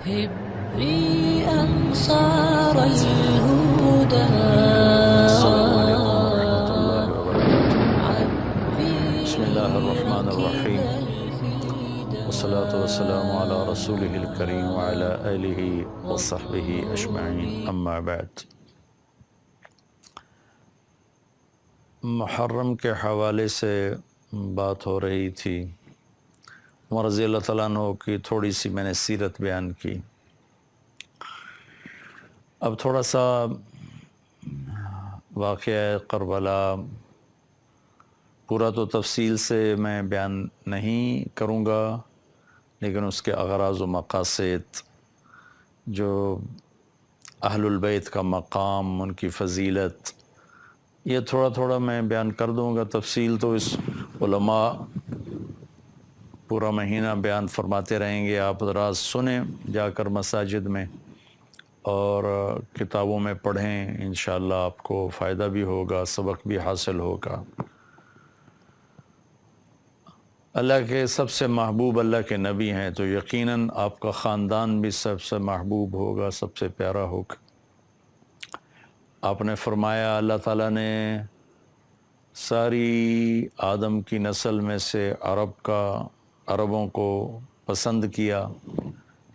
هبي أنصار الهدى السلام علیکم ورحمۃ اللہ وبرکاتہ۔ بسم اللہ الرحمن الرحیم، والصلاة والسلام علی رسولہ الکریم وعلی آلہ وصحبہ اجمعین، اما بعد۔ محرم کے حوالے سے بات ہو رہی تھی، عمر رضی اللہ تعالیٰ عنہ کی تھوڑی سی میں نے سیرت بیان کی۔ اب تھوڑا سا واقعہ کربلا پورا تو تفصیل سے میں بیان نہیں کروں گا، لیکن اس کے اغراض و مقاصد، جو اہل البیت کا مقام، ان کی فضیلت، یہ تھوڑا تھوڑا میں بیان کر دوں گا۔ تفصیل تو اس علماء پورا مہینہ بیان فرماتے رہیں گے، آپ حضرات سنیں جا کر مساجد میں اور کتابوں میں پڑھیں، انشاءاللہ آپ کو فائدہ بھی ہوگا، سبق بھی حاصل ہوگا۔ اللہ کے سب سے محبوب اللہ کے نبی ہیں، تو یقیناً آپ کا خاندان بھی سب سے محبوب ہوگا، سب سے پیارا ہوگا۔ آپ نے فرمایا اللہ تعالیٰ نے ساری آدم کی نسل میں سے عربوں کو پسند کیا،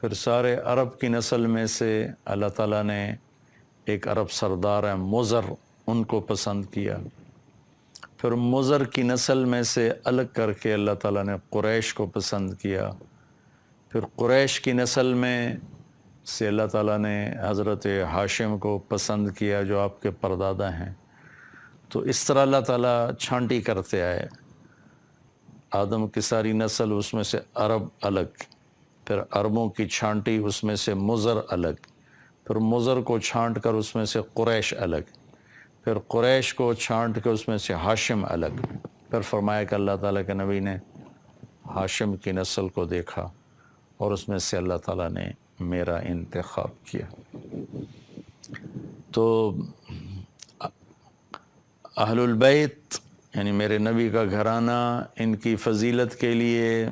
پھر سارے عرب کی نسل میں سے اللہ تعالیٰ نے ایک عرب سردار ہے مضر، ان کو پسند کیا، پھر مضر کی نسل میں سے الگ کر کے اللہ تعالیٰ نے قریش کو پسند کیا، پھر قریش کی نسل میں سے اللہ تعالیٰ نے حضرت ہاشم کو پسند کیا جو آپ کے پردادا ہیں۔ تو اس طرح اللہ تعالیٰ چھانٹی کرتے آئے، آدم کی ساری نسل، اس میں سے عرب الگ، پھر عربوں کی چھانٹی، اس میں سے مضر الگ، پھر مضر کو چھانٹ کر اس میں سے قریش الگ، پھر قریش کو چھانٹ کے اس میں سے ہاشم الگ، پھر فرمایا کہ اللہ تعالیٰ کے نبی نے ہاشم کی نسل کو دیکھا اور اس میں سے اللہ تعالیٰ نے میرا انتخاب کیا۔ تو اہل البیت یعنی میرے نبی کا گھرانہ، ان کی فضیلت کے لیے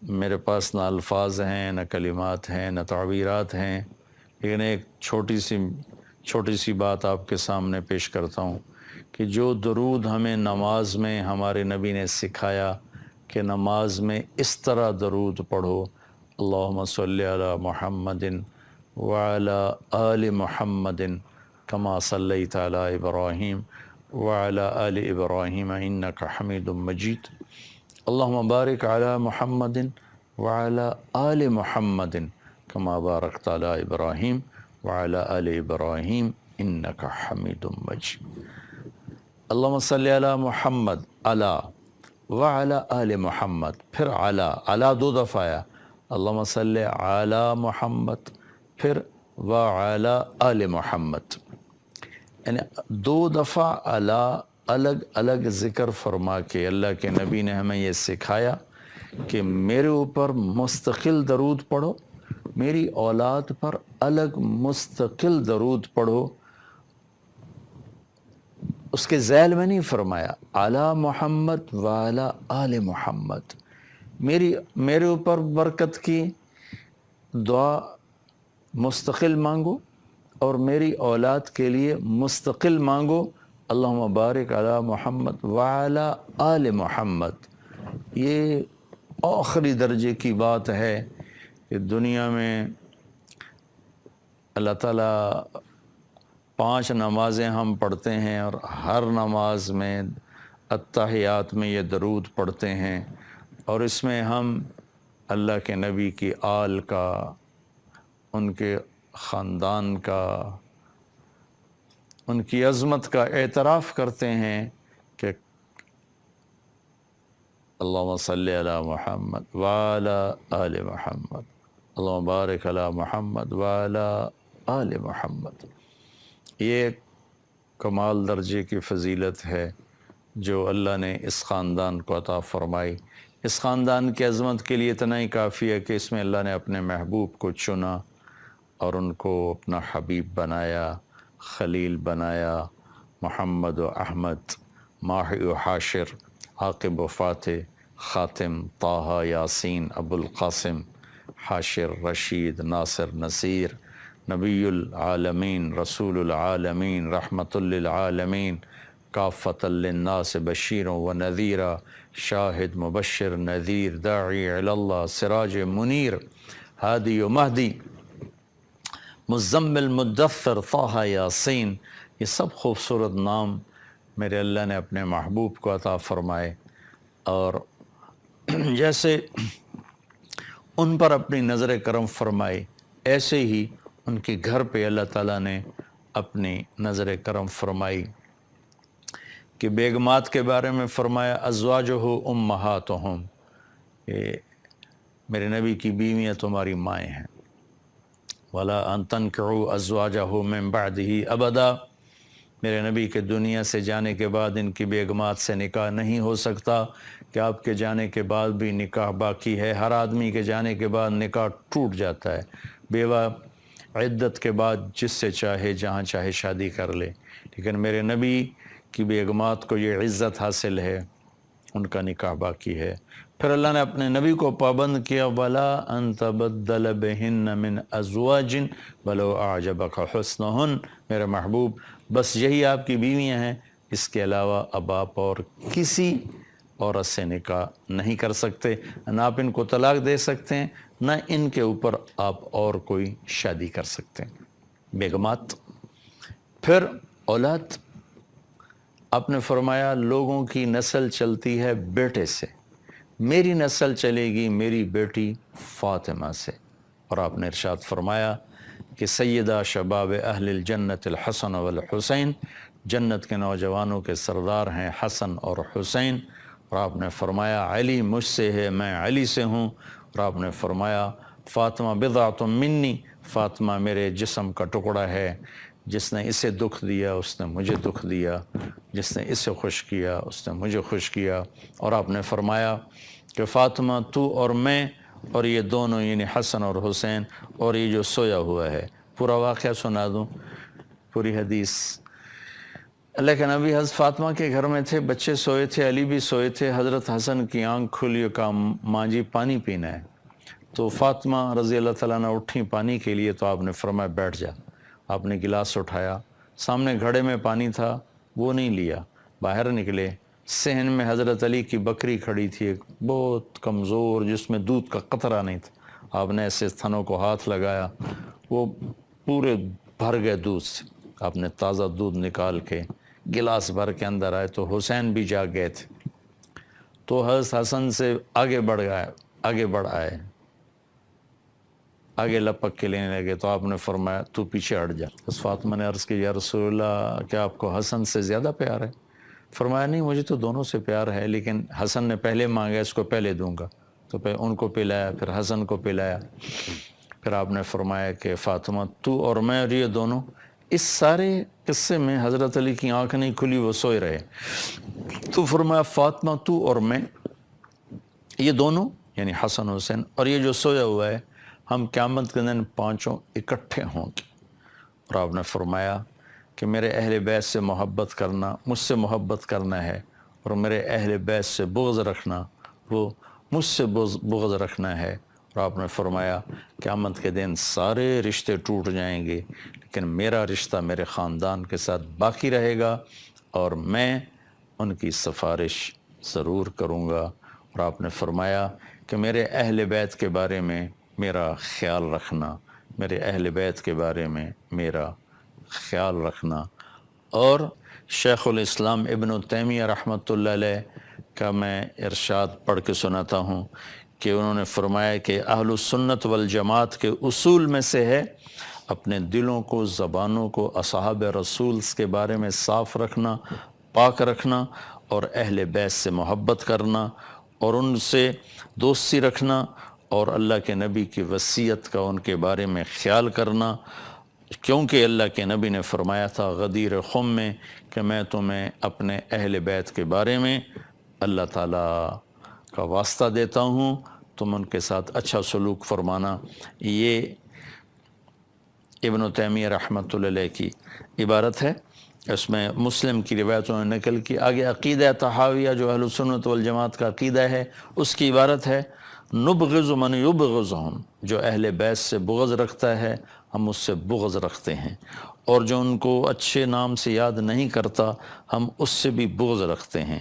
میرے پاس نہ الفاظ ہیں، نہ کلمات ہیں، نہ تعبیرات ہیں، لیکن ایک چھوٹی سی بات آپ کے سامنے پیش کرتا ہوں کہ جو درود ہمیں نماز میں ہمارے نبی نے سکھایا کہ نماز میں اس طرح درود پڑھو، اللہم صلی علی محمد وعلی آل محمد کما صلیت علی ابراہیم وعلی آل ابراہیم انک حمید مجید، اللہم بارک علی محمد وعلی آل محمد کما بارکت علی ابراہیم وعلی آل ابراہیم انک حمید مجید، اللہم صلی علی محمد علی وعلی آل محمد، پھر علی دو دفعہ آیا، اللہم صلی علی محمد پھر وعلی آل محمد، یعنی دو دفعہ الگ الگ ذکر فرما کے اللہ کے نبی نے ہمیں یہ سکھایا کہ میرے اوپر مستقل درود پڑھو، میری اولاد پر الگ مستقل درود پڑھو۔ اس کے ذیل میں نہیں فرمایا علی محمد وعلی آل محمد، میرے اوپر برکت کی دعا مستقل مانگو اور میری اولاد کے لیے مستقل مانگو، اللہم بارک علی محمد وعلی آل محمد۔ یہ آخری درجے کی بات ہے کہ دنیا میں اللہ تعالیٰ 5 نمازیں ہم پڑھتے ہیں اور ہر نماز میں اتحیات میں یہ درود پڑھتے ہیں، اور اس میں ہم اللہ کے نبی کی آل کا، ان کے خاندان کا، ان کی عظمت کا اعتراف کرتے ہیں کہ اللہم صلی علی محمد وعلی آل محمد، اللہم بارک علی محمد وعلی آل محمد۔ یہ کمال درجے کی فضیلت ہے جو اللہ نے اس خاندان کو عطا فرمائی۔ اس خاندان کی عظمت کے لیے اتنا ہی کافی ہے کہ اس میں اللہ نے اپنے محبوب کو چنا اور ان کو اپنا حبیب بنایا، خلیل بنایا، محمد و احمد، ماہی و حاشر، عاقب و فاتح، خاتم، طٰہٰ، یاسین، ابو القاسم، حاشر رشید ناصر نصیر نبی العالمین رسول العالمین رحمت للعالمین کافۃ للناس بشیر و نذیرا شاہد مبشر نذیر داعی الی اللہ سراج منیر ہادی و مہدی مزمل مدثر طٰہٰ یاسین، یہ سب خوبصورت نام میرے اللہ نے اپنے محبوب کو عطا فرمائے، اور جیسے ان پر اپنی نظر کرم فرمائی ایسے ہی ان کے گھر پہ اللہ تعالیٰ نے اپنی نظر کرم فرمائی کہ بیگمات کے بارے میں فرمایا ازواجہ امہاتہم، کہ میرے نبی کی بیویاں تمہاری مائیں ہیں، ولا ان تنکحوا ازواجہ من بعدہ ابدا، میرے نبی کے دنیا سے جانے کے بعد ان کی بیگمات سے نکاح نہیں ہو سکتا، کہ آپ کے جانے کے بعد بھی نکاح باقی ہے۔ ہر آدمی کے جانے کے بعد نکاح ٹوٹ جاتا ہے، بیوہ عدت کے بعد جس سے چاہے جہاں چاہے شادی کر لے، لیکن میرے نبی کی بیگمات کو یہ عزت حاصل ہے، ان کا نکاح باقی ہے۔ پھر اللہ نے اپنے نبی کو پابند کیا وَلَا أَن تَبَدَّلَ بِهِنَّ مِنْ أَزْوَاجٍ وَلَوْ أَعْجَبَكَ حُسْنُهُنَّ، میرے محبوب بس یہی آپ کی بیویاں ہیں، اس کے علاوہ اب آپ اور کسی عورت سے نکاح نہیں کر سکتے، نہ آپ ان کو طلاق دے سکتے ہیں، نہ ان کے اوپر آپ اور کوئی شادی کر سکتے ہیں۔ بیگمات، پھر اولاد، آپ نے فرمایا لوگوں کی نسل چلتی ہے بیٹے سے، میری نسل چلے گی میری بیٹی فاطمہ سے، اور آپ نے ارشاد فرمایا کہ سیدہ شباب اہل الجنت الحسن والحسین، جنت کے نوجوانوں کے سردار ہیں حسن اور حسین، اور آپ نے فرمایا علی مجھ سے ہے میں علی سے ہوں، اور آپ نے فرمایا فاطمہ بضعۃ منی، فاطمہ میرے جسم کا ٹکڑا ہے، جس نے اسے دکھ دیا اس نے مجھے دکھ دیا، جس نے اسے خوش کیا اس نے مجھے خوش کیا، اور آپ نے فرمایا کہ فاطمہ تو اور میں اور یہ دونوں یعنی حسن اور حسین اور یہ جو سویا ہوا ہے، پورا واقعہ سنا دوں، پوری حدیث۔ اللہ کے نبی حضرت فاطمہ کے گھر میں تھے، بچے سوئے تھے، علی بھی سوئے تھے، حضرت حسن کی آنکھ کھلی، کہا ماں جی پانی پینا ہے، تو فاطمہ رضی اللہ تعالیٰ نے اٹھیں پانی کے لیے، تو آپ نے فرمایا بیٹھ جا، آپ نے گلاس اٹھایا، سامنے گھڑے میں پانی تھا وہ نہیں لیا، باہر نکلے، صحن میں حضرت علی کی بکری کھڑی تھی، ایک بہت کمزور جس میں دودھ کا قطرہ نہیں تھا، آپ نے ایسے تھنوں کو ہاتھ لگایا، وہ پورے بھر گئے دودھ سے، آپ نے تازہ دودھ نکال کے گلاس بھر کے اندر آئے، تو حسین بھی جاگ گئے تھے، تو حضرت حسن سے آگے بڑھ آئے، آگے لپک کے لینے لگے، تو آپ نے فرمایا تو پیچھے ہٹ جا۔ اس فاطمہ نے عرض کی یا رسول اللہ کیا آپ کو حسن سے زیادہ پیار ہے؟ فرمایا نہیں مجھے تو دونوں سے پیار ہے، لیکن حسن نے پہلے مانگا اس کو پہلے دوں گا، تو پھر ان کو پلایا، پھر حسن کو پلایا، پھر آپ نے فرمایا کہ فاطمہ تو اور میں اور یہ دونوں، اس سارے قصے میں حضرت علی کی آنکھ نہیں کھلی، وہ سوئے رہے، تو فرمایا فاطمہ تو اور میں، یہ دونوں یعنی حسن حسین اور یہ جو سویا ہوا ہے، ہم قیامت کے دن پانچوں اکٹھے ہوں گے، اور آپ نے فرمایا کہ میرے اہل بیت سے محبت کرنا، مجھ سے محبت کرنا ہے، اور میرے اہل بیت سے بغض رکھنا، وہ مجھ سے بغض رکھنا ہے، اور آپ نے فرمایا قیامت کے دن سارے رشتے ٹوٹ جائیں گے لیکن میرا رشتہ میرے خاندان کے ساتھ باقی رہے گا، اور میں ان کی سفارش ضرور کروں گا، اور آپ نے فرمایا کہ میرے اہل بیت کے بارے میں میرا خیال رکھنا، میرے اہل بیت کے بارے میں میرا خیال رکھنا۔ اور شیخ الاسلام ابن تیمیہ رحمۃ اللہ علیہ کا میں ارشاد پڑھ کے سناتا ہوں کہ انہوں نے فرمایا کہ اہل السنت والجماعت کے اصول میں سے ہے اپنے دلوں کو، زبانوں کو اصحاب رسول کے بارے میں صاف رکھنا، پاک رکھنا، اور اہل بیت سے محبت کرنا اور ان سے دوستی رکھنا، اور اللہ کے نبی کی وصیت کا ان کے بارے میں خیال کرنا، کیونکہ اللہ کے نبی نے فرمایا تھا غدیر خم میں کہ میں تمہیں اپنے اہل بیت کے بارے میں اللہ تعالیٰ کا واسطہ دیتا ہوں، تم ان کے ساتھ اچھا سلوک فرمانا۔ یہ ابن تیمیہ رحمۃ اللہ علیہ کی عبارت ہے، اس میں مسلم کی روایتوں نے نقل کی۔ آگے عقیدہ تحاویہ جو اہل سنت والجماعت کا عقیدہ ہے اس کی عبارت ہے نبغض من یبغضہم، جو اہل بیت سے بغض رکھتا ہے ہم اس سے بغض رکھتے ہیں، اور جو ان کو اچھے نام سے یاد نہیں کرتا ہم اس سے بھی بغض رکھتے ہیں،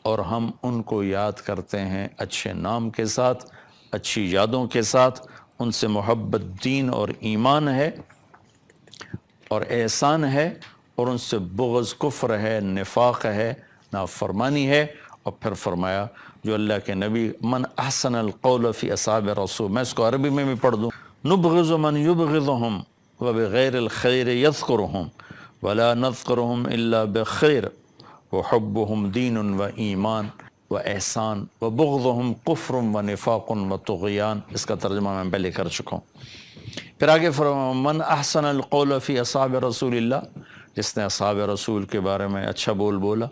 اور ہم ان کو یاد کرتے ہیں اچھے نام کے ساتھ، اچھی یادوں کے ساتھ، ان سے محبت دین اور ایمان ہے اور احسان ہے، اور ان سے بغض کفر ہے، نفاق ہے، نافرمانی ہے۔ اور پھر فرمایا جو اللہ کے نبی من احسن القول فی اصحاب رسول، میں اس کو عربی میں بھی پڑھ دوں، نبغض من یبغضہم وبغیر الخیر یذکرہم ولا نذکرہم الا بخیر وحبہم دین و ایمان و احسان وبغضہم کفر و نفاق و طغیان۔ اس کا ترجمہ میں پہلے کر چکا ہوں۔ پھر آگے فرمایا من احسن القول فی اصحاب رسول اللہ، جس نے اصحاب رسول کے بارے میں اچھا بول بولا،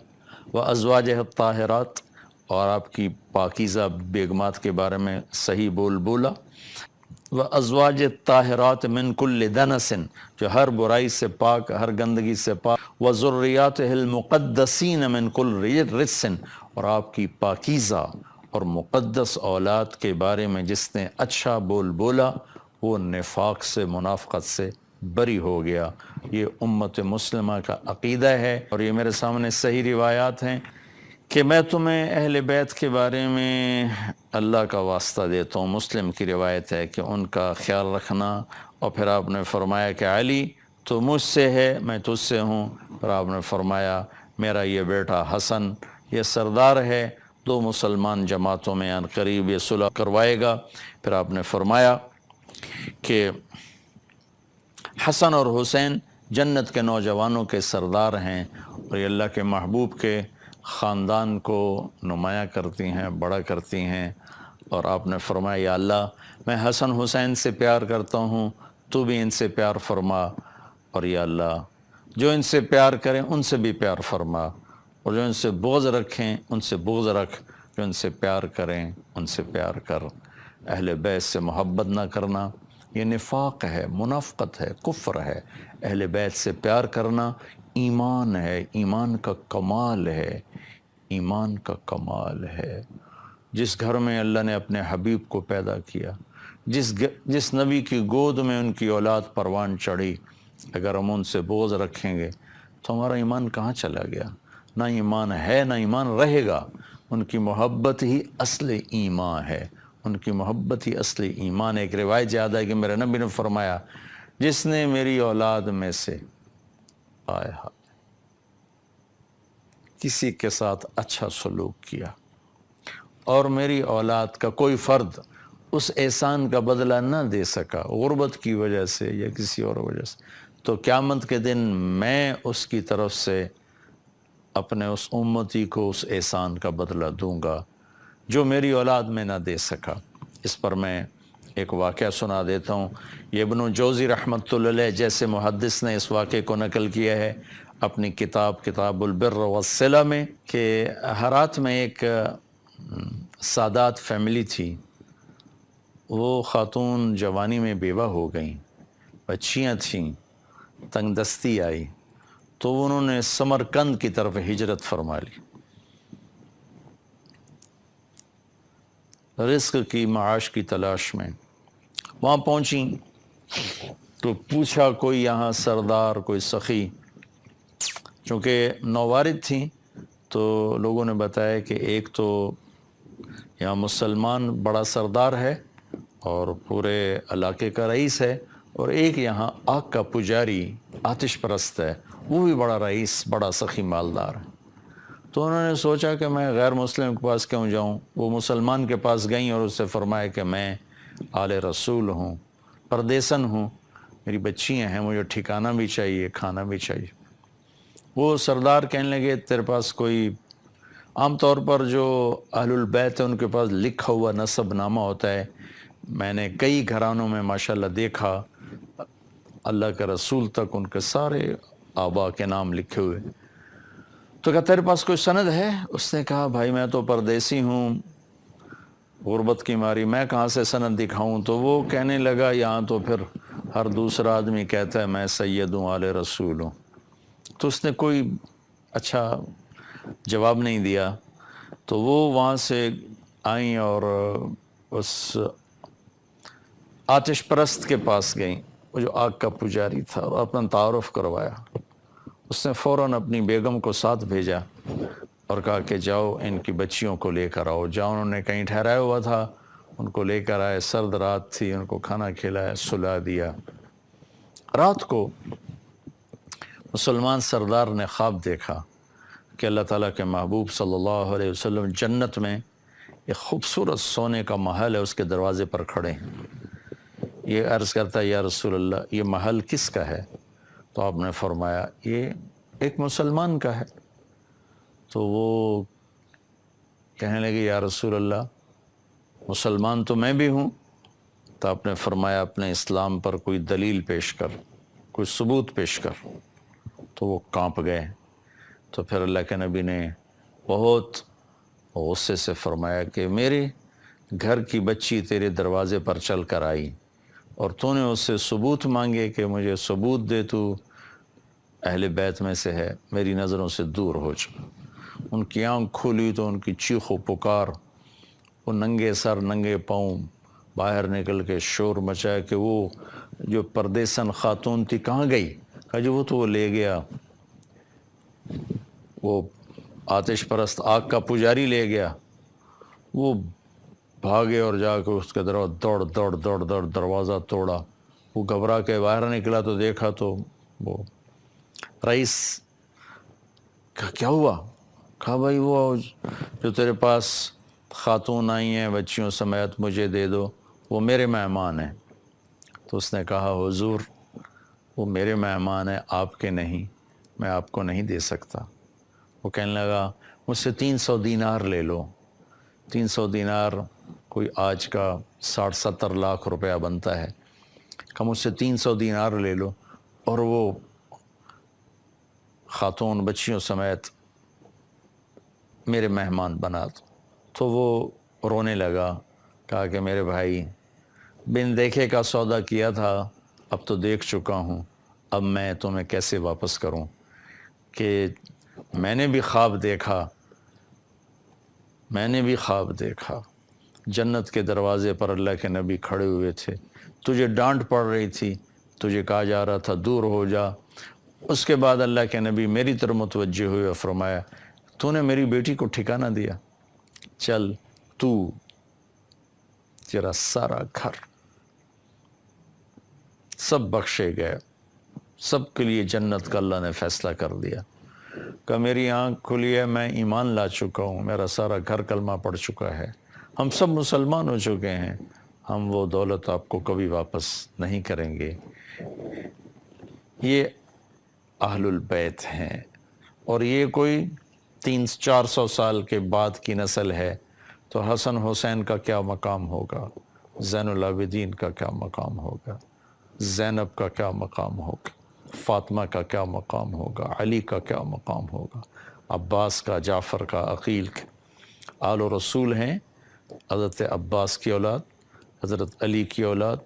وازواجہ الطاہرات، اور آپ کی پاکیزہ بیگمات کے بارے میں صحیح بول بولا، وازواج الطاہرات من کل دنس، جو ہر برائی سے پاک، ہر گندگی سے پاک، وذریاتہ المقدسین من کل رجس، اور آپ کی پاکیزہ اور مقدس اولاد کے بارے میں جس نے اچھا بول بولا وہ نفاق سے، منافقت سے بری ہو گیا۔ یہ امت مسلمہ کا عقیدہ ہے، اور یہ میرے سامنے صحیح روایات ہیں کہ میں تمہیں اہل بیت کے بارے میں اللہ کا واسطہ دیتا ہوں۔ مسلم کی روایت ہے کہ ان کا خیال رکھنا، اور پھر آپ نے فرمایا کہ علی تو مجھ سے ہے، میں تجھ سے ہوں، اور آپ نے فرمایا میرا یہ بیٹا حسن یہ سردار ہے، دو مسلمان جماعتوں میں عن قریب یہ صلح کروائے گا۔ پھر آپ نے فرمایا کہ حسن اور حسین جنت کے نوجوانوں کے سردار ہیں، اور یہ اللہ کے محبوب کے خاندان کو نمایاں کرتی ہیں، بڑا کرتی ہیں۔ اور آپ نے فرمایا یا اللہ میں حسن حسین سے پیار کرتا ہوں، تو بھی ان سے پیار فرما، اور یا اللہ جو ان سے پیار کریں ان سے بھی پیار فرما، اور جو ان سے بغض رکھیں ان سے بغض رکھ، جو ان سے پیار کریں ان سے پیار کر۔ اہل بیت سے محبت نہ کرنا یہ نفاق ہے، منافقت ہے، کفر ہے۔ اہل بیت سے پیار کرنا ایمان ہے، ایمان کا کمال ہے، ایمان کا کمال ہے۔ جس گھر میں اللہ نے اپنے حبیب کو پیدا کیا، جس نبی کی گود میں ان کی اولاد پروان چڑھی، اگر ہم ان سے بغض رکھیں گے تو ہمارا ایمان کہاں چلا گیا؟ نہ ایمان ہے نہ ایمان رہے گا۔ ان کی محبت ہی اصل ایمان ہے، ان کی محبت ہی اصل ایمان ہے۔ ایک روایت یاد ہے کہ میرے نبی نے فرمایا جس نے میری اولاد میں سے کسی کے ساتھ اچھا سلوک کیا اور میری اولاد کا کوئی فرد اس احسان کا بدلہ نہ دے سکا غربت کی وجہ سے یا کسی اور وجہ سے، تو قیامت کے دن میں اس کی طرف سے اپنے اس امتی کو اس احسان کا بدلہ دوں گا جو میری اولاد میں نہ دے سکا۔ اس پر میں ایک واقعہ سنا دیتا ہوں۔ یہ ابن جوزی رحمۃ اللہ علیہ جیسے محدث نے اس واقعے کو نقل کیا ہے اپنی کتاب البر والصلہ میں، کہ ہرات میں ایک سادات فیملی تھی۔ وہ خاتون جوانی میں بیوہ ہو گئیں، بچیاں تھیں، تنگ دستی آئی تو انہوں نے سمرقند کی طرف ہجرت فرما لی، رزق کی، معاش کی تلاش میں۔ وہاں پہنچیں تو پوچھا کوئی یہاں سردار، کوئی سخی، چونکہ نووارد تھیں تو لوگوں نے بتایا کہ ایک تو یہاں مسلمان بڑا سردار ہے اور پورے علاقے کا رئیس ہے، اور ایک یہاں آگ کا پجاری آتش پرست ہے، وہ بھی بڑا رئیس، بڑا سخی مالدار ہے۔ تو انہوں نے سوچا کہ میں غیر مسلم کے پاس کیوں جاؤں۔ وہ مسلمان کے پاس گئیں اور اس سے فرمایا کہ میں آل رسول ہوں، پردیسن ہوں، میری بچیاں ہیں، مجھے ٹھکانہ بھی چاہیے، کھانا بھی چاہیے۔ وہ سردار کہنے لگے تیرے پاس کوئی، عام طور پر جو اہل البیت ہیں ان کے پاس لکھا ہوا نسب نامہ ہوتا ہے، میں نے کئی گھرانوں میں ماشاءاللہ دیکھا اللہ کے رسول تک ان کے سارے آبا کے نام لکھے ہوئے۔ تو کہا تیرے پاس کوئی سند ہے؟ اس نے کہا بھائی میں تو پردیسی ہوں، غربت کی ماری میں کہاں سے سند دکھاؤں؟ تو وہ کہنے لگا یہاں تو پھر ہر دوسرا آدمی کہتا ہے میں سید ہوں، آل رسول ہوں۔ تو اس نے کوئی اچھا جواب نہیں دیا۔ تو وہ وہاں سے آئیں اور اس آتش پرست کے پاس گئیں، وہ جو آگ کا پجاری تھا، اور اپنا تعارف کروایا۔ اس نے فوراً اپنی بیگم کو ساتھ بھیجا اور کہا کہ جاؤ ان کی بچیوں کو لے کر آؤ۔ جاؤ، انہوں نے کہیں ٹھہرایا ہوا تھا، ان کو لے کر آئے، سرد رات تھی، ان کو کھانا کھلایا، سلا دیا۔ رات کو مسلمان سردار نے خواب دیکھا کہ اللہ تعالیٰ کے محبوب صلی اللہ علیہ وسلم جنت میں ایک خوبصورت سونے کا محل ہے، اس کے دروازے پر کھڑے ہیں۔ یہ عرض کرتا ہے یا رسول اللہ یہ محل کس کا ہے؟ تو آپ نے فرمایا یہ ایک مسلمان کا ہے۔ تو وہ کہنے لگے یا رسول اللہ مسلمان تو میں بھی ہوں۔ تو آپ نے فرمایا اپنے اسلام پر کوئی دلیل پیش کر، کوئی ثبوت پیش کر۔ تو وہ کانپ گئے۔ تو پھر اللہ کے نبی نے بہت غصے سے فرمایا کہ میرے گھر کی بچی تیرے دروازے پر چل کر آئی اور تو نے اس سے ثبوت مانگے کہ مجھے ثبوت دے، تو اہل بیت میں سے ہے، میری نظروں سے دور ہو جا۔ ان کی آنکھ کھولی تو ان کی چیخ و پکار، وہ ننگے سر ننگے پاؤں باہر نکل کے شور مچایا کہ وہ جو پردیسن خاتون تھی کہاں گئی؟ کہا جو وہ تو وہ لے گیا، وہ آتش پرست آگ کا پجاری لے گیا۔ وہ بھاگے اور جا کے اس کے دوڑ دروازہ توڑا۔ وہ گھبرا کے باہر نکلا تو دیکھا تو وہ رئیس کہا کیا ہوا؟ کہا بھائی وہ جو تیرے پاس خاتون آئی ہیں بچیوں سمیت مجھے دے دو، وہ میرے مہمان ہیں۔ تو اس نے کہا حضور وہ میرے مہمان ہیں، آپ کے نہیں، میں آپ کو نہیں دے سکتا۔ وہ کہنے لگا مجھ سے 300 دینار لے لو۔ 300 دینار کوئی آج کا 60-70 لاکھ روپیہ بنتا ہے۔ کہ مجھ سے 300 دینار لے لو اور وہ خاتون بچیوں سمیت میرے مہمان بنا دو۔ تو وہ رونے لگا، کہا کہ میرے بھائی بن دیکھے کا سودا کیا تھا، اب تو دیکھ چکا ہوں، اب میں تمہیں کیسے واپس کروں؟ کہ میں نے بھی خواب دیکھا جنت کے دروازے پر اللہ کے نبی کھڑے ہوئے تھے، تجھے ڈانٹ پڑ رہی تھی، تجھے کہا جا رہا تھا دور ہو جا۔ اس کے بعد اللہ کے نبی میری طرف متوجہ ہوئے اور فرمایا تو نے میری بیٹی کو ٹھکانہ دیا، چل تو تیرا سارا گھر سب بخشے گئے، سب کے لیے جنت کا اللہ نے فیصلہ کر دیا۔ کہ میری آنکھ کھلی ہے، میں ایمان لا چکا ہوں، میرا سارا گھر کلمہ پڑھ چکا ہے، ہم سب مسلمان ہو چکے ہیں، ہم وہ دولت آپ کو کبھی واپس نہیں کریں گے۔ یہ اہل البیت ہیں، اور یہ کوئی 300-400 سال کے بعد کی نسل ہے، تو حسن حسین کا کیا مقام ہوگا، زین العابدین کا کیا مقام ہوگا، زینب کا کیا مقام ہوگا، فاطمہ کا کیا مقام ہوگا، علی کا کیا مقام ہوگا، عباس کا، جعفر کا، عقیل کا۔ آل و رسول ہیں، حضرت عباس کی اولاد، حضرت علی کی اولاد،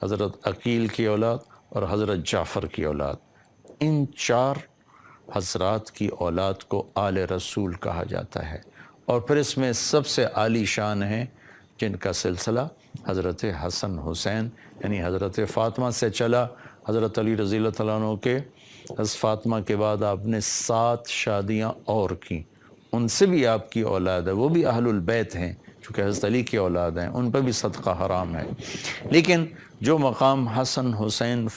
حضرت عقیل کی اولاد اور حضرت جعفر کی اولاد۔ ان 4 حضرات کی اولاد کو آل رسول کہا جاتا ہے، اور پھر اس میں سب سے عالی شان ہیں جن کا سلسلہ حضرت حسن حسین یعنی حضرت فاطمہ سے چلا۔ حضرت علی رضی اللہ تعالیٰ عنہ کے حضرت فاطمہ کے بعد آپ نے 7 شادیاں اور کی، ان سے بھی آپ کی اولاد ہے، وہ بھی اہل البیت ہیں چونکہ حضرت علی کی اولاد ہیں، ان پہ بھی صدقہ حرام ہے۔ لیکن جو مقام حسن حسین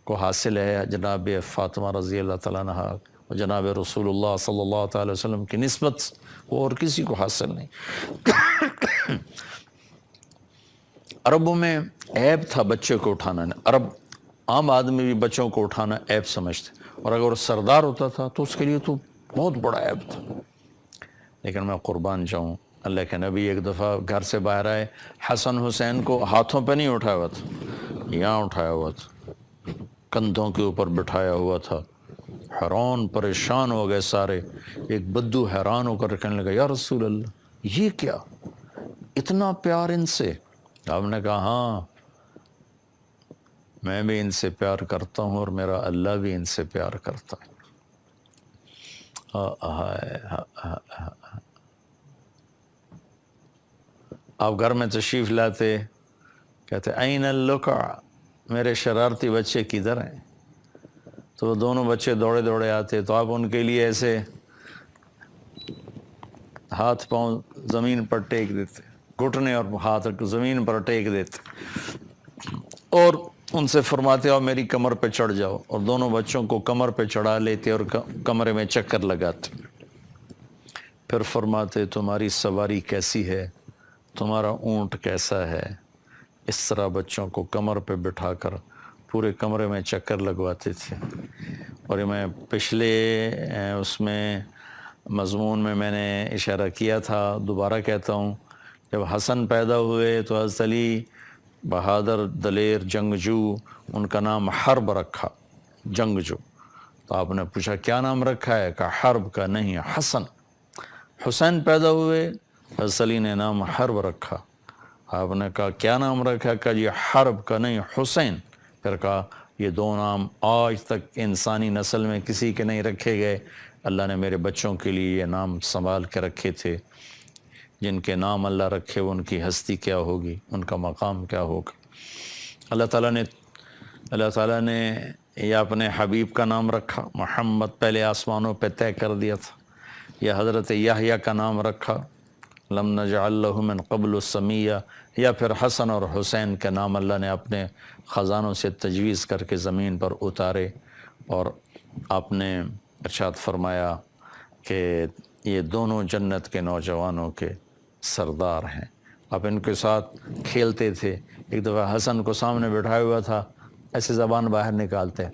کو حاصل ہے جناب فاطمہ رضی اللہ تعالیٰ عنہ اور جناب رسول اللہ صلی اللہ تعالی وسلم کی نسبت، وہ اور کسی کو حاصل نہیں۔ عربوں میں عیب تھا بچے کو اٹھانا، عرب عام آدمی بھی بچوں کو اٹھانا عیب سمجھتے، اور اگر وہ سردار ہوتا تھا تو اس کے لیے تو بہت بڑا عیب تھا۔ لیکن میں قربان جاؤں، اللہ کے نبی ایک دفعہ گھر سے باہر آئے، حسن حسین کو ہاتھوں پہ نہیں اٹھایا ہوا تھا، یہاں اٹھایا ہوا تھا، کندھوں کے اوپر بٹھایا ہوا تھا۔ حیران پریشان ہو گئے سارے، ایک بدو حیران ہو کر کہنے لگا یا رسول اللہ یہ کیا، اتنا پیار ان سے؟ آپ نے کہا ہاں میں بھی ان سے پیار کرتا ہوں اور میرا اللہ بھی ان سے پیار کرتا ہے۔ آپ گھر میں تشریف لاتے، کہتے این اللقع، میرے شرارتی بچے کدھر ہیں؟ تو دونوں بچے دوڑے دوڑے آتے، تو آپ ان کے لیے ایسے ہاتھ پاؤں زمین پر ٹیک دیتے، گھٹنے اور ہاتھ زمین پر ٹیک دیتے، اور ان سے فرماتے آؤ میری کمر پہ چڑھ جاؤ، اور دونوں بچوں کو کمر پہ چڑھا لیتے اور کمرے میں چکر لگاتے، پھر فرماتے تمہاری سواری کیسی ہے، تمہارا اونٹ کیسا ہے۔ اس طرح بچوں کو کمر پہ بٹھا کر پورے کمرے میں چکر لگواتے تھے۔ اور میں پچھلے اس میں مضمون میں نے اشارہ کیا تھا، دوبارہ کہتا ہوں، جب حسن پیدا ہوئے تو حضرت علی بہادر دلیر جنگجو، ان کا نام حرب رکھا، جنگجو۔ تو آپ نے پوچھا کیا نام رکھا ہے؟ کہا حرب کا نہیں، حسن۔ حسین پیدا ہوئے، حضرت علی نے نام حرب رکھا۔ آپ نے کہا کیا نام رکھا؟ کہا یہ حرب کا نہیں، حسین۔ پھر کہا یہ دو نام آج تک انسانی نسل میں کسی کے نہیں رکھے گئے، اللہ نے میرے بچوں کے لیے یہ نام سنبھال کے رکھے تھے۔ جن کے نام اللہ رکھے ان کی ہستی کیا ہوگی، ان کا مقام کیا ہوگا۔ اللہ تعالیٰ نے یہ اپنے حبیب کا نام رکھا، محمد پہلے آسمانوں پہ طے کر دیا تھا۔ یا حضرت یحییٰ کا نام رکھا، لم نجعل له من قبل السمیہ۔ یا پھر حسن اور حسین کے نام اللہ نے اپنے خزانوں سے تجویز کر کے زمین پر اتارے، اور آپ نے ارشاد فرمایا کہ یہ دونوں جنت کے نوجوانوں کے سردار ہیں۔ آپ ان کے ساتھ کھیلتے تھے۔ ایک دفعہ حسن کو سامنے بٹھایا ہوا تھا، ایسے زبان باہر نکالتے،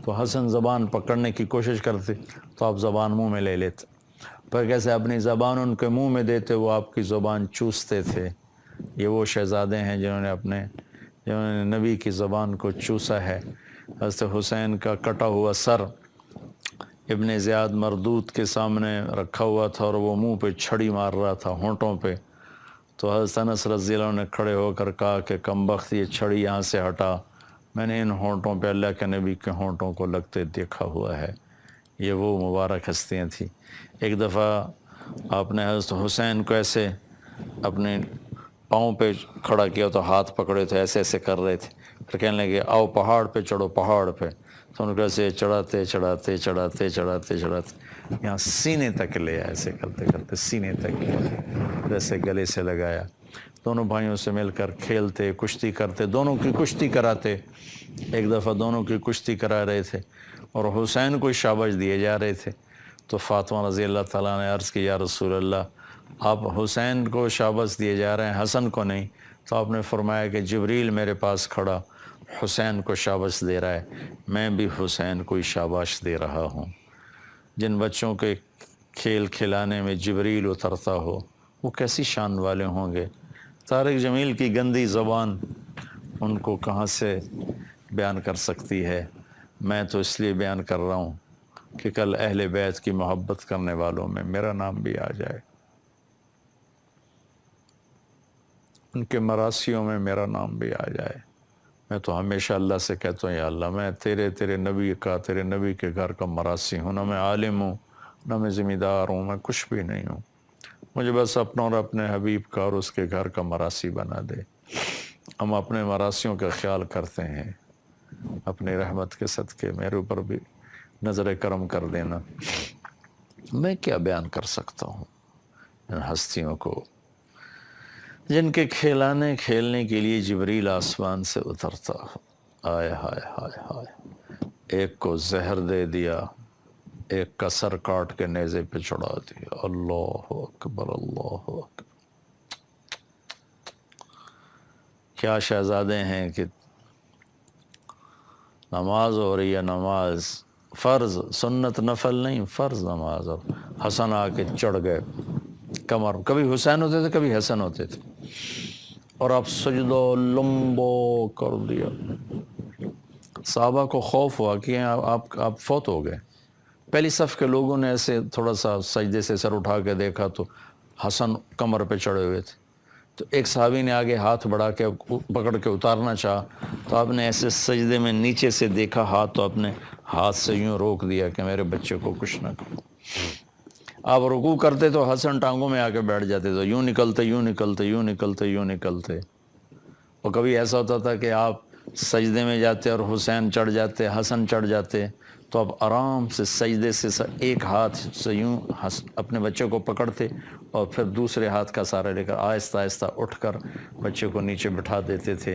تو حسن زبان پکڑنے کی کوشش کرتے تو آپ زبان منہ میں لے لیتے، پھر کیسے اپنی زبان ان کے منہ میں دیتے، وہ آپ کی زبان چوستے تھے۔ یہ وہ شہزادے ہیں جنہوں نے نبی کی زبان کو چوسا ہے۔ حضرت حسین کا کٹا ہوا سر ابن زیاد مردود کے سامنے رکھا ہوا تھا، اور وہ منہ پہ چھڑی مار رہا تھا، ہونٹوں پہ۔ تو حضرت انس رضی اللہ عنہ نے کھڑے ہو کر کہا کہ کمبخت، یہ چھڑی یہاں سے ہٹا، میں نے ان ہونٹوں پہ اللہ کے نبی کے ہونٹوں کو لگتے دیکھا ہوا ہے۔ یہ وہ مبارک ہستیاں تھیں۔ ایک دفعہ آپ نے حضرت حسین کو ایسے اپنے پاؤں پہ کھڑا کیا تو ہاتھ پکڑے تھے، ایسے ایسے کر رہے تھے، پھر کہنے لگے آؤ پہاڑ پہ چڑھو، پہاڑ پہ۔ تو ان کو ایسے چڑھاتے چڑھاتے چڑھاتے چڑھاتے چڑھاتے یہاں سینے تک لے آیا، ایسے کرتے کرتے سینے تک لے آیا، جیسے گلے سے لگایا۔ دونوں بھائیوں سے مل کر کھیلتے، کشتی کرتے، دونوں کی کشتی کراتے۔ ایک دفعہ دونوں کی کشتی کرا رہے تھے اور حسین کو شاباش دیے جا رہے تھے، تو فاطمہ رضی اللہ تعالیٰ نے عرض کی یا رسول اللہ، آپ حسین کو شاباش دیے جا رہے ہیں، حسن کو نہیں؟ تو آپ نے فرمایا کہ جبریل میرے پاس کھڑا حسین کو شاباش دے رہا ہے، میں بھی حسین کو شاباش دے رہا ہوں۔ جن بچوں کے کھیل کھلانے میں جبریل اترتا ہو وہ کیسی شان والے ہوں گے۔ طارق جمیل کی گندی زبان ان کو کہاں سے بیان کر سکتی ہے؟ میں تو اس لیے بیان کر رہا ہوں کہ کل اہل بیت کی محبت کرنے والوں میں میرا نام بھی آ جائے، ان کے مراسیوں میں میرا نام بھی آ جائے۔ میں تو ہمیشہ اللہ سے کہتا ہوں یا اللہ، میں تیرے نبی کا، تیرے نبی کے گھر کا مراسی ہوں، نہ میں عالم ہوں، نہ میں ذمہ دار ہوں، میں کچھ بھی نہیں ہوں، مجھے بس اپنا اور اپنے حبیب کا اور اس کے گھر کا مراسی بنا دے۔ ہم اپنے مراسیوں کا خیال کرتے ہیں، اپنی رحمت کے صدقے میرے اوپر بھی نظر کرم کر دینا۔ میں کیا بیان کر سکتا ہوں ان ہستیوں کو جن کے کھیلنے کے لیے جبریل آسمان سے اترتا ہو۔ آئے ہائے ہائے ہائے، ایک کو زہر دے دیا، ایک کا سر کاٹ کے نیزے پہ چڑھا دیا۔ اللہ اکبر، اللہ اکبر۔ کیا شہزادے ہیں کہ نماز ہو رہی ہے، نماز فرض، سنت نفل نہیں، فرض نماز، اور حسن آ کے چڑھ گئے کمر، کبھی حسین ہوتے تھے کبھی حسن ہوتے تھے، اور آپ سجدہ لمبو کر دیا۔ صحابہ کو خوف ہوا کہ آپ فوت ہو گئے۔ پہلی صف کے لوگوں نے ایسے تھوڑا سا سجدے سے سر اٹھا کے دیکھا تو حسن کمر پہ چڑھے ہوئے تھے، تو ایک صحابی نے آگے ہاتھ بڑھا کے پکڑ کے اتارنا چاہا، تو آپ نے ایسے سجدے میں نیچے سے دیکھا ہاتھ، تو اپنے ہاتھ سے یوں روک دیا کہ میرے بچے کو کچھ نہ کرو۔ آپ رکوع کرتے تو حسن ٹانگوں میں آ کے بیٹھ جاتے، تو یوں نکلتے یوں نکلتے یوں نکلتے یوں نکلتے. اور کبھی ایسا ہوتا تھا کہ آپ سجدے میں جاتے اور حسین چڑھ جاتے، حسن چڑھ جاتے، تو آپ آرام سے سجدے سے ایک ہاتھ سے یوں اپنے بچے کو پکڑتے اور پھر دوسرے ہاتھ کا سہارا لے کر آہستہ آہستہ اٹھ کر بچے کو نیچے بٹھا دیتے تھے.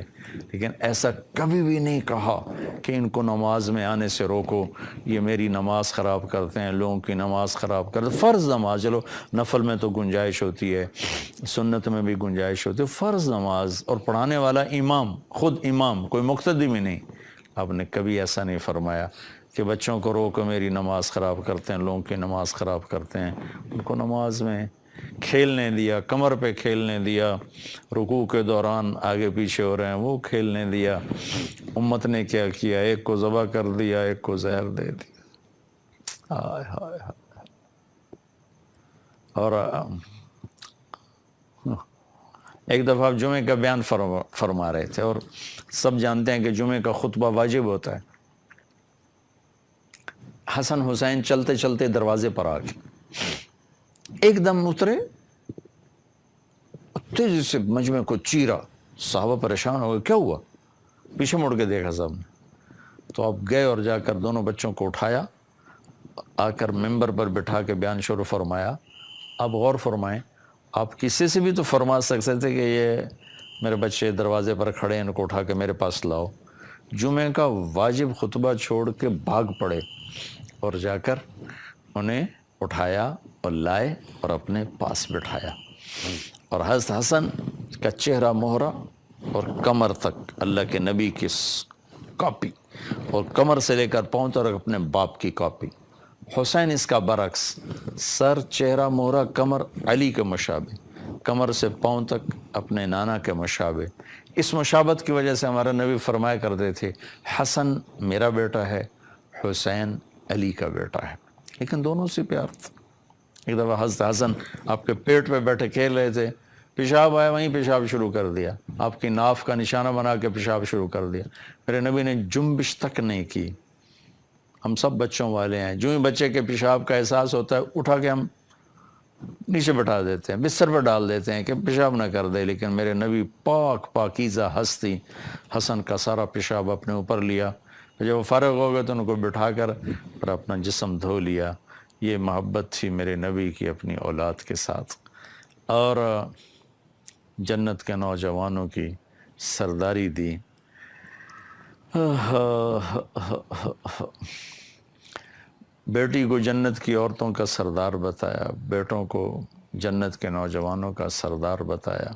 لیکن ایسا کبھی بھی نہیں کہا کہ ان کو نماز میں آنے سے روکو، یہ میری نماز خراب کرتے ہیں، لوگوں کی نماز خراب کرتے. فرض نماز، چلو نفل میں تو گنجائش ہوتی ہے، سنت میں بھی گنجائش ہوتی ہے، فرض نماز اور پڑھانے والا امام، خود امام، کوئی مقتدی بھی نہیں. آپ نے کبھی ایسا نہیں فرمایا کہ بچوں کو روکو میری نماز خراب کرتے ہیں، لوگوں کی نماز خراب کرتے ہیں. ان کو نماز میں کھیلنے دیا، کمر پہ کھیلنے دیا، رکوع کے دوران آگے پیچھے ہو رہے ہیں وہ کھیلنے دیا. امت نے کیا کیا، ایک کو ذبح کر دیا، ایک کو زہر دے دیا. ہائے ہائے ہائے. اور ایک دفعہ آپ جمعے کا بیان فرما رہے تھے، اور سب جانتے ہیں کہ جمعے کا خطبہ واجب ہوتا ہے. حسن حسین چلتے چلتے دروازے پر آ گئے، ایک دم اترے، تیزی سے مجمع کو چیرا. صحابہ پریشان ہو گئے، کیا ہوا؟ پیچھے مڑ کے دیکھا سب نے. تو آپ گئے اور جا کر دونوں بچوں کو اٹھایا، آ کر ممبر پر بٹھا کے بیان شروع فرمایا. آپ غور فرمائیں، آپ کسی سے بھی تو فرما سکتے تھے کہ یہ میرے بچے دروازے پر کھڑے ہیں، ان کو اٹھا کے میرے پاس لاؤ. جمعے کا واجب خطبہ چھوڑ کے بھاگ پڑے اور جا کر انہیں اٹھایا اور لائے اور اپنے پاس بٹھایا. اور حضرت حسن کا چہرہ مہرہ اور کمر تک اللہ کے نبی کی کاپی، اور کمر سے لے کر پاؤں تک اپنے باپ کی کاپی. حسین اس کا برعکس، سر، چہرہ مہرہ، کمر علی کے مشابہ، کمر سے پاؤں تک اپنے نانا کے مشابہ. اس مشابت کی وجہ سے ہمارا نبی فرمایا کرتے تھے حسن میرا بیٹا ہے، حسین علی کا بیٹا ہے. لیکن دونوں سے پیار تھا. ایک دفعہ حضرت حسن آپ کے پیٹ پہ بیٹھے کھیل رہے تھے، پیشاب آیا، وہیں پیشاب شروع کر دیا، آپ کی ناف کا نشانہ بنا کے پیشاب شروع کر دیا. میرے نبی نے جنبش تک نہیں کی. ہم سب بچوں والے ہیں، جو ہی بچے کے پیشاب کا احساس ہوتا ہے اٹھا کے ہم نیچے بٹھا دیتے ہیں، بستر پہ ڈال دیتے ہیں کہ پیشاب نہ کر دے. لیکن میرے نبی پاک پاکیزہ ہستی حسن کا سارا پیشاب اپنے اوپر لیا. جب وہ فارغ ہو گئے تو ان کو بٹھا کر اور اپنا جسم دھو لیا. یہ محبت تھی میرے نبی کی اپنی اولاد کے ساتھ. اور جنت کے نوجوانوں کی سرداری دی. بیٹی کو جنت کی عورتوں کا سردار بتایا، بیٹوں کو جنت کے نوجوانوں کا سردار بتایا.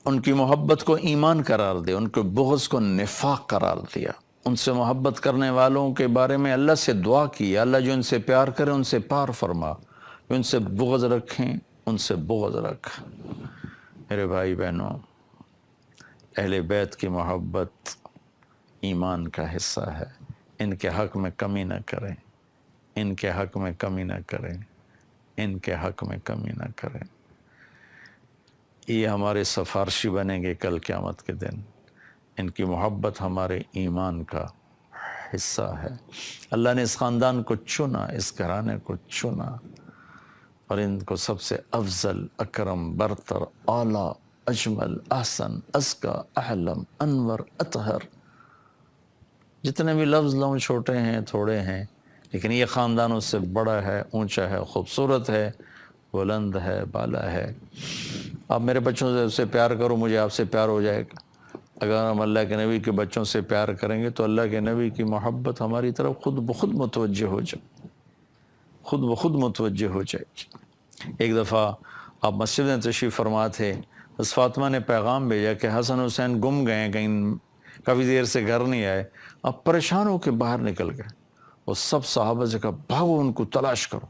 ان کی محبت کو ایمان قرار دیا، ان کے بغض کو نفاق قرار دیا. ان سے محبت کرنے والوں کے بارے میں اللہ سے دعا کی، اللہ جو ان سے پیار کرے ان سے پیار فرما، جو ان سے بغض رکھیں ان سے بغض رکھ. میرے بھائی بہنوں، اہل بیت کی محبت ایمان کا حصہ ہے. ان کے حق میں کمی نہ کریں، ان کے حق میں کمی نہ کریں، ان کے حق میں کمی نہ کریں. یہ ہمارے سفارشی بنیں گے کل قیامت کے دن. ان کی محبت ہمارے ایمان کا حصہ ہے. اللہ نے اس خاندان کو چنا، اس گھرانے کو چنا، اور ان کو سب سے افضل، اکرم، برتر، اعلیٰ، اجمل، احسن، ازکا، احلم، انور، اطہر، جتنے بھی لفظ لوں چھوٹے ہیں، تھوڑے ہیں، لیکن یہ خاندان اس سے بڑا ہے، اونچا ہے، خوبصورت ہے، بلند ہے، بالا ہے. آپ میرے بچوں سے پیار کرو، مجھے آپ سے پیار ہو جائے گا. اگر ہم اللہ کے نبی کے بچوں سے پیار کریں گے تو اللہ کے نبی کی محبت ہماری طرف خود بخود متوجہ ہو جائے، خود بخود متوجہ ہو جائے گی. ایک دفعہ آپ مسجد میں تشریف فرما تھے، بس فاطمہ نے پیغام بھیجا کہ حسن حسین گم گئے ہیں، کہیں کافی دیر سے گھر نہیں آئے. آپ پریشان ہو کے باہر نکل گئے اور سب صحابہ سے کہا بھاگو ان کو تلاش کرو،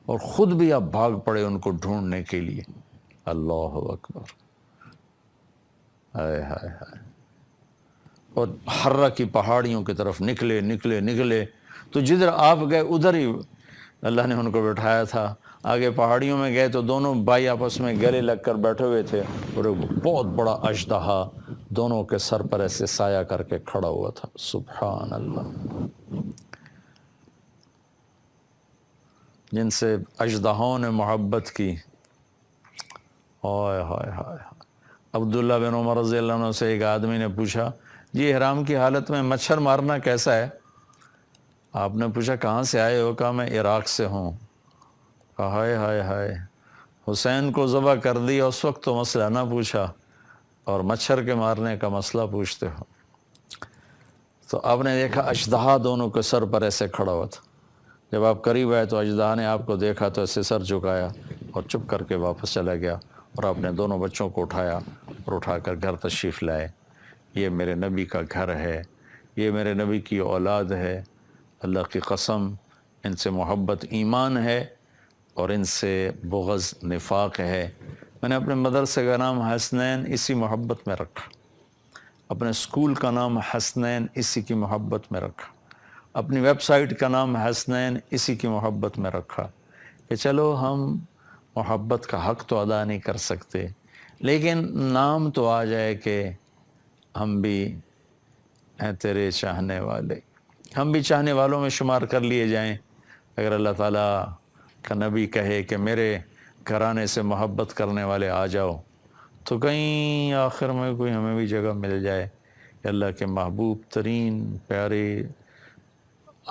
اور خود بھی آپ بھاگ پڑے ان کو ڈھونڈنے کے لیے. اللہ اکبر، ہائے ہائے ہائے. اور حرہ کی پہاڑیوں کی طرف نکلے نکلے نکلے تو جدھر آپ گئے ادھر ہی اللہ نے ان کو بٹھایا تھا. آگے پہاڑیوں میں گئے تو دونوں بھائی آپس میں گلے لگ کر بیٹھے ہوئے تھے، اور ایک بہت بڑا اژدہا دونوں کے سر پر ایسے سایہ کر کے کھڑا ہوا تھا. سبحان اللہ. جن سے اژدہاؤں نے محبت کی. ہائے ہائے ہائے. عبداللہ بن عمر رضی اللہ عنہ سے ایک آدمی نے پوچھا جی احرام کی حالت میں مچھر مارنا کیسا ہے؟ آپ نے پوچھا کہاں سے آئے ہو؟ کہا میں عراق سے ہوں. کہا ہائے ہائے ہائے، حسین کو ذبح کر دیا اس وقت تو مسئلہ نہ پوچھا اور مچھر کے مارنے کا مسئلہ پوچھتے ہو. تو آپ نے دیکھا اژدہا دونوں کے سر پر ایسے کھڑا ہوا تھا. جب آپ قریب آئے تو اژدہا نے آپ کو دیکھا تو ایسے سر جھکایا اور چپ کر کے واپس چلا گیا اور آپ نے دونوں بچوں کو اٹھایا اور اٹھا کر گھر تشریف لائے. یہ میرے نبی کا گھر ہے، یہ میرے نبی کی اولاد ہے. اللہ کی قسم ان سے محبت ایمان ہے اور ان سے بغض نفاق ہے. میں نے اپنے مدرسے کا نام حسنین اسی محبت میں رکھا، اپنے اسکول کا نام حسنین اسی کی محبت میں رکھا، اپنی ویب سائٹ کا نام حسنین اسی کی محبت میں رکھا کہ چلو ہم محبت کا حق تو ادا نہیں کر سکتے لیکن نام تو آ جائے کہ ہم بھی ہیں تیرے چاہنے والے، ہم بھی چاہنے والوں میں شمار کر لیے جائیں. اگر اللہ تعالیٰ کا نبی کہے کہ میرے گھرانے سے محبت کرنے والے آ جاؤ تو کہیں آخر میں کوئی ہمیں بھی جگہ مل جائے کہ اللہ کے محبوب ترین پیارے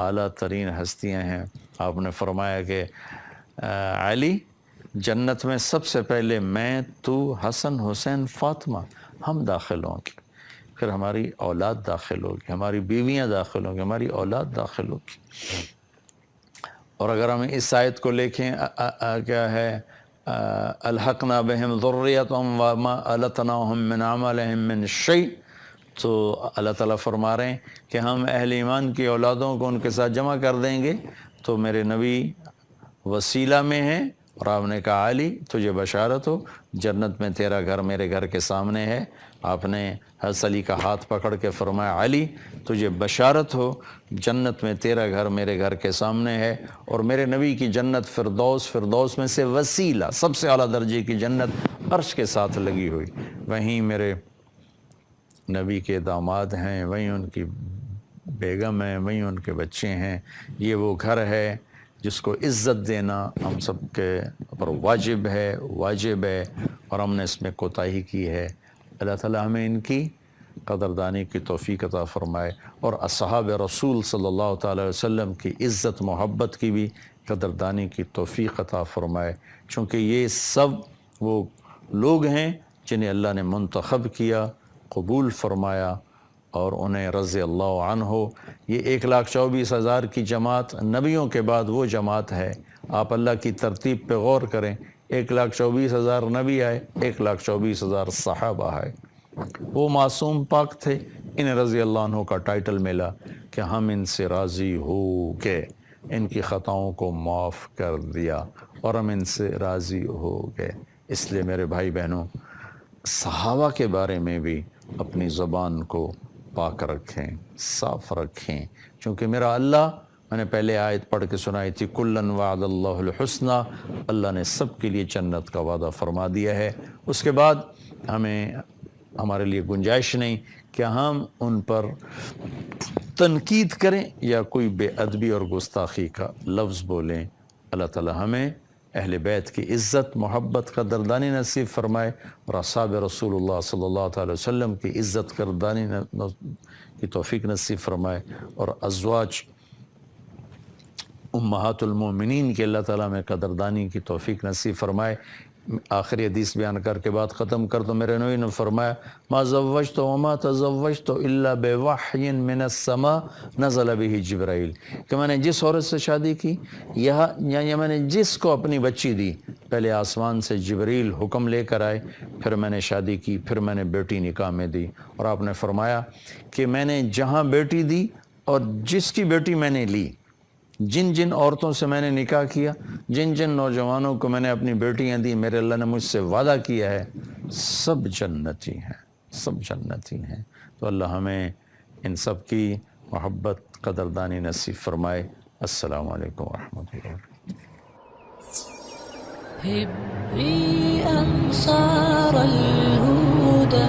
اعلیٰ ترین ہستیاں ہیں. آپ نے فرمایا کہ علی جنت میں سب سے پہلے میں، تو، حسن، حسین، فاطمہ ہم داخل ہوں گے، پھر ہماری اولاد داخل ہوگی، ہماری بیویاں داخل ہوں گی، ہماری اولاد داخل ہوگی. اور اگر ہم اس آیت کو لکھیں کیا ہے الحقنا بہم ذریتہم وما التناہم من عملہم من شیء، تو اللہ تعالیٰ فرما رہے ہیں کہ ہم اہل ایمان کی اولادوں کو ان کے ساتھ جمع کر دیں گے. تو میرے نبی وسیلہ میں ہیں اور آپ نے کہا علی تجھے بشارت ہو جنت میں تیرا گھر میرے گھر کے سامنے ہے. آپ نے حضرت علی کا ہاتھ پکڑ کے فرمایا علی تجھے بشارت ہو جنت میں تیرا گھر میرے گھر کے سامنے ہے اور میرے نبی کی جنت فردوس، فردوس میں سے وسیلہ سب سے اعلیٰ درجے کی جنت عرش کے ساتھ لگی ہوئی، وہیں میرے نبی کے داماد ہیں، وہیں ان کی بیگم ہیں، وہیں ان کے بچے ہیں. یہ وہ گھر ہے جس کو عزت دینا ہم سب کے پر واجب ہے اور ہم نے اس میں کوتاہی کی ہے. اللہ تعالیٰ ہمیں ان کی قدردانی کی توفیق عطا فرمائے اور اصحاب رسول صلی اللہ تعالی علیہ وسلم کی عزت محبت کی بھی قدردانی کی توفیق عطا فرمائے، چونکہ یہ سب وہ لوگ ہیں جنہیں اللہ نے منتخب کیا، قبول فرمایا اور انہیں رضی اللہ عنہ. یہ 1,24,000 کی جماعت نبیوں کے بعد وہ جماعت ہے. آپ اللہ کی ترتیب پہ غور کریں، 1,24,000 نبی آئے، 1,24,000 صحابہ آئے. وہ معصوم پاک تھے، انہیں رضی اللہ عنہ کا ٹائٹل ملا کہ ہم ان سے راضی ہو کے ان کی خطاؤں کو معاف کر دیا اور ہم ان سے راضی ہو گئے. اس لیے میرے بھائی بہنوں صحابہ کے بارے میں بھی اپنی زبان کو پاک رکھیں، صاف رکھیں، چونکہ میرا اللہ، میں نے پہلے آیت پڑھ کے سنائی تھی کلن وعد اللہ الحسنی، اللہ نے سب کے لیے جنت کا وعدہ فرما دیا ہے. اس کے بعد ہمارے لیے گنجائش نہیں کہ ہم ان پر تنقید کریں یا کوئی بے ادبی اور گستاخی کا لفظ بولیں. اللہ تعالی ہمیں اہل بیت کی عزت محبت قدردانی نصیب فرمائے اور اصحاب رسول اللہ صلی اللہ تعالی وسلم کی عزت قدردانی کی توفیق نصیب فرمائے اور ازواج امہات المومنین کی اللہ تعالیٰ میں قدردانی کی توفیق نصیب فرمائے. آخری حدیث بیان کر کے بات ختم کر تو میرے نبی نے فرمایا ما زوجت وما تزوجت الا بوحی من السماء نزل به جبرائیل، کہ میں نے جس عورت سے شادی کی یا میں نے جس کو اپنی بچی دی پہلے آسمان سے جبریل حکم لے کر آئے، پھر میں نے شادی کی، پھر میں نے بیٹی نکاح میں دی. اور آپ نے فرمایا کہ میں نے جہاں بیٹی دی اور جس کی بیٹی میں نے لی، جن جن عورتوں سے میں نے نکاح کیا، جن جن نوجوانوں کو میں نے اپنی بیٹیاں دی، میرے اللہ نے مجھ سے وعدہ کیا ہے سب جنتی ہیں، سب جنتی ہیں. تو اللہ ہمیں ان سب کی محبت قدردانی نصیب فرمائے. السلام علیکم ورحمۃ اللہ. هبي أنصار الهدى